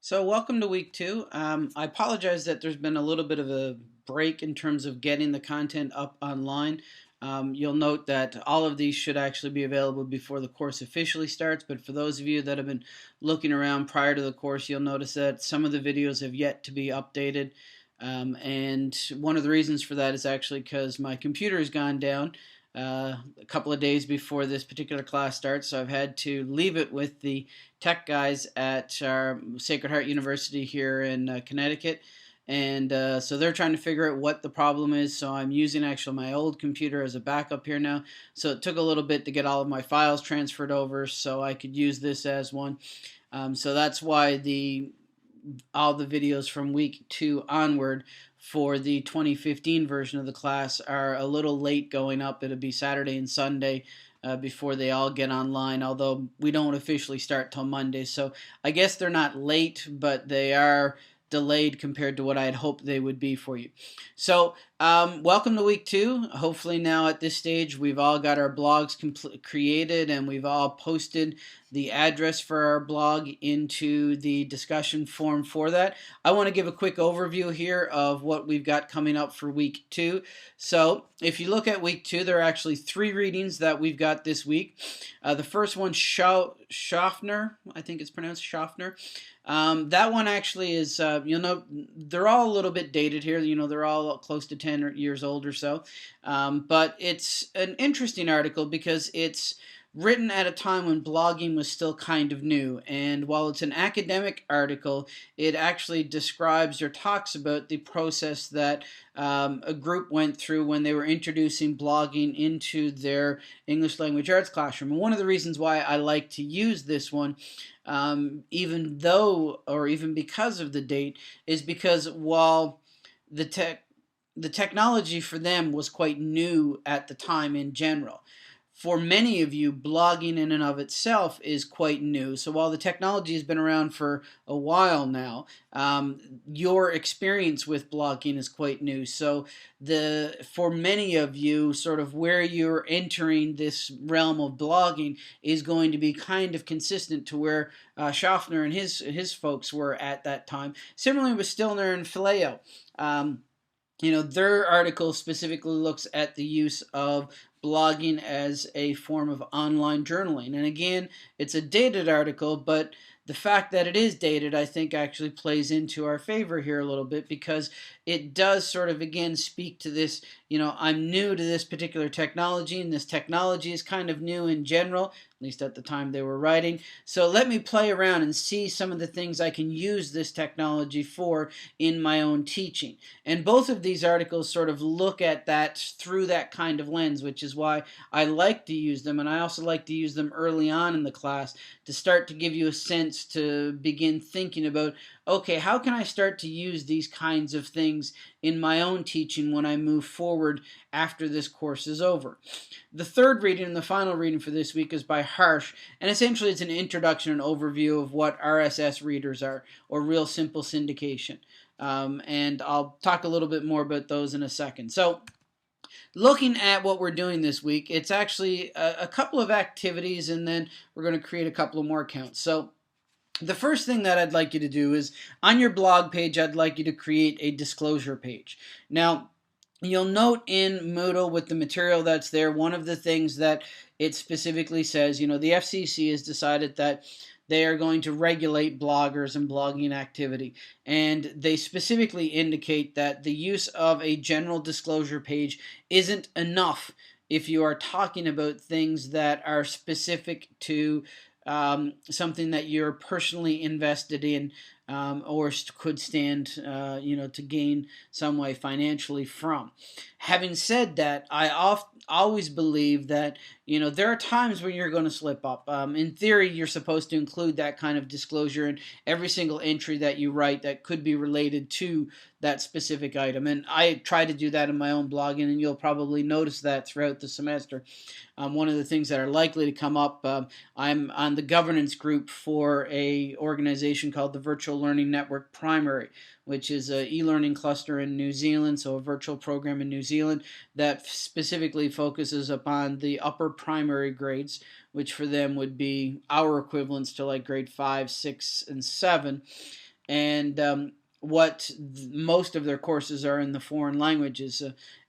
So welcome to week two. I apologize that there's been a little bit of a break in terms of getting the content up online. You'll note that all of these should actually be available before the course officially starts, but for those of you that have been looking around prior to the course, you'll notice that some of the videos have yet to be updated. And one of the reasons for that is actually because my computer has gone down a couple of days before this particular class starts, so I've had to leave it with the tech guys at our Sacred Heart University here in Connecticut. And so they're trying to figure out what the problem is. So I'm using actually my old computer as a backup here now. So it took a little bit to get all of my files transferred over so I could use this as one. So that's why all the videos from week two onward for the 2015 version of the class are a little late going up. It'll be Saturday and Sunday before they all get online, although we don't officially start till Monday. So I guess they're not late, but they are delayed compared to what I had hoped they would be for you. So welcome to week two. Hopefully now at this stage we've all got our blogs created and we've all posted the address for our blog into the discussion forum for that. I want to give a quick overview here of what we've got coming up for week two. So if you look at week two, there are actually three readings that we've got this week. The first one, Schaffner, I think it's pronounced Schaffner. That one actually is, you'll note, they're all a little bit dated here. You know, they're all close to 10 years old or so. But it's an interesting article because it's written at a time when blogging was still kind of new. And while it's an academic article, it actually describes or talks about the process that a group went through when they were introducing blogging into their English language arts classroom. And one of the reasons why I like to use this one, even though or even because of the date, is because while the technology for them was quite new at the time in general. For many of you, blogging in and of itself is quite new. So while the technology has been around for a while now, your experience with blogging is quite new. So for many of you, sort of where you're entering this realm of blogging is going to be kind of consistent to where Schaffner and his folks were at that time. Similarly with Stillner and Phileo. Their article specifically looks at the use of blogging as a form of online journaling. And again, it's a dated article, but the fact that it is dated, I think, actually plays into our favor here a little bit because it does sort of, again, speak to this, I'm new to this particular technology, and this technology is kind of new in general, at least at the time they were writing. So let me play around and see some of the things I can use this technology for in my own teaching. And both of these articles sort of look at that through that kind of lens, which is why I like to use them. And I also like to use them early on in the class to start to give you a sense to begin thinking about, okay, how can I start to use these kinds of things in my own teaching when I move forward after this course is over? The third reading and the final reading for this week is by Harsh, and essentially it's an introduction and overview of what RSS readers are, or real simple syndication. And I'll talk a little bit more about those in a second. So looking at what we're doing this week, it's actually a couple of activities, and then we're going to create a couple of more accounts. So the first thing that I'd like you to do is on your blog page, I'd like you to create a disclosure page. Now, you'll note in Moodle with the material that's there, one of the things that it specifically says, the FCC has decided that they are going to regulate bloggers and blogging activity. And they specifically indicate that the use of a general disclosure page isn't enough if you are talking about things that are specific to something that you're personally invested in, or could stand, to gain some way financially from. Having said that, I always believe that, there are times when you're going to slip up. In theory, you're supposed to include that kind of disclosure in every single entry that you write that could be related to that specific item. And I try to do that in my own blogging, and you'll probably notice that throughout the semester. One of the things that are likely to come up, I'm on the governance group for a organization called the Virtual Learning Network Primary, which is an e-learning cluster in New Zealand, so a virtual program in New Zealand that specifically focuses upon the upper primary grades, which for them would be our equivalents to like grade 5, 6, and 7. and what most of their courses are in the foreign languages,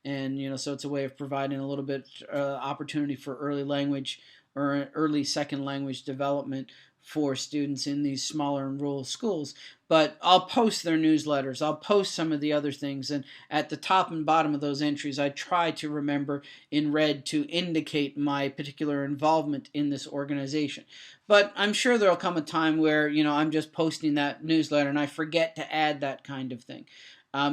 and so it's a way of providing a little bit opportunity for early language or early second language development for students in these smaller and rural schools. But I'll post their newsletters. I'll post some of the other things, and at the top and bottom of those entries, I try to remember in red to indicate my particular involvement in this organization. But I'm sure there'll come a time where I'm just posting that newsletter and I forget to add that kind of thing.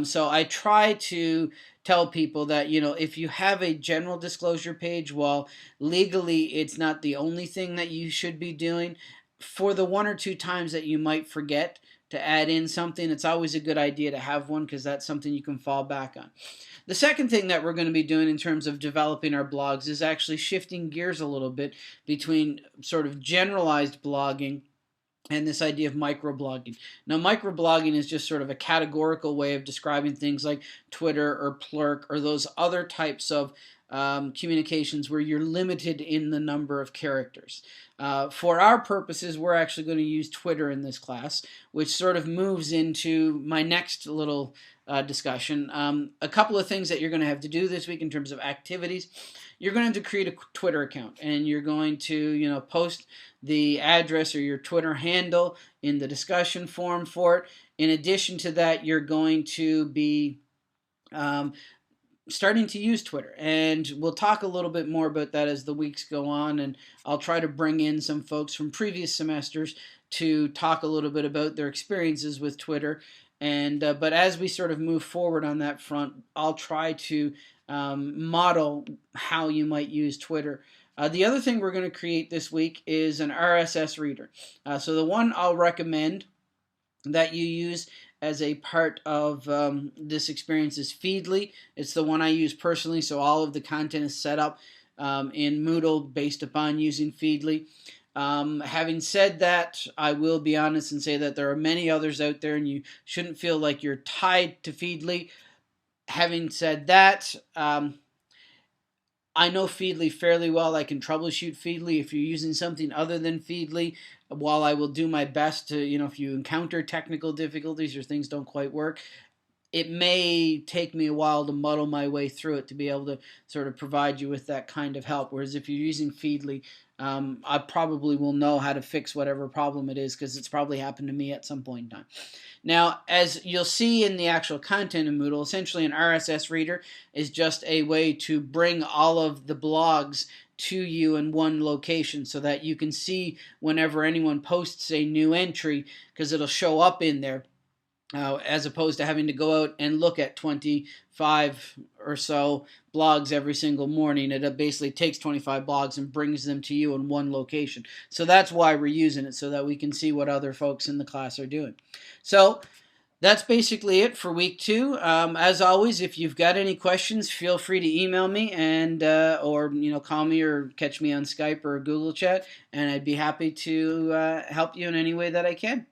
So I try to tell people that if you have a general disclosure page, while legally it's not the only thing that you should be doing, for the one or two times that you might forget to add in something, it's always a good idea to have one, because that's something you can fall back on. The second thing that we're going to be doing in terms of developing our blogs is actually shifting gears a little bit between sort of generalized blogging and this idea of microblogging. Now, microblogging is just sort of a categorical way of describing things like Twitter or Plurk or those other types of communications where you're limited in the number of characters. For our purposes, we're actually going to use Twitter in this class, which sort of moves into my next little discussion. A couple of things that you're going to have to do this week in terms of activities. You're going to have to create a Twitter account, and you're going to post the address or your Twitter handle in the discussion forum for it. In addition to that, you're going to be starting to use Twitter, and we'll talk a little bit more about that as the weeks go on, and I'll try to bring in some folks from previous semesters to talk a little bit about their experiences with Twitter. And but as we sort of move forward on that front, I'll try to model how you might use Twitter. The other thing we're going to create this week is an RSS reader. So the one I'll recommend that you use as a part of this experience is Feedly. It's the one I use personally, so all of the content is set up in Moodle based upon using Feedly. Having said that, I will be honest and say that there are many others out there, and you shouldn't feel like you're tied to Feedly. Having said that, I know Feedly fairly well. I can troubleshoot Feedly. If you're using something other than Feedly, while I will do my best to, if you encounter technical difficulties or things don't quite work, it may take me a while to muddle my way through it to be able to sort of provide you with that kind of help. Whereas if you're using Feedly, I probably will know how to fix whatever problem it is, because it's probably happened to me at some point in time. Now, as you'll see in the actual content of Moodle, essentially an RSS reader is just a way to bring all of the blogs to you in one location so that you can see whenever anyone posts a new entry, because it'll show up in there. As opposed to having to go out and look at 25 or so blogs every single morning. It basically takes 25 blogs and brings them to you in one location. So that's why we're using it, so that we can see what other folks in the class are doing. So that's basically it for week 2. As always, if you've got any questions, feel free to email me and or call me or catch me on Skype or Google Chat, and I'd be happy to help you in any way that I can.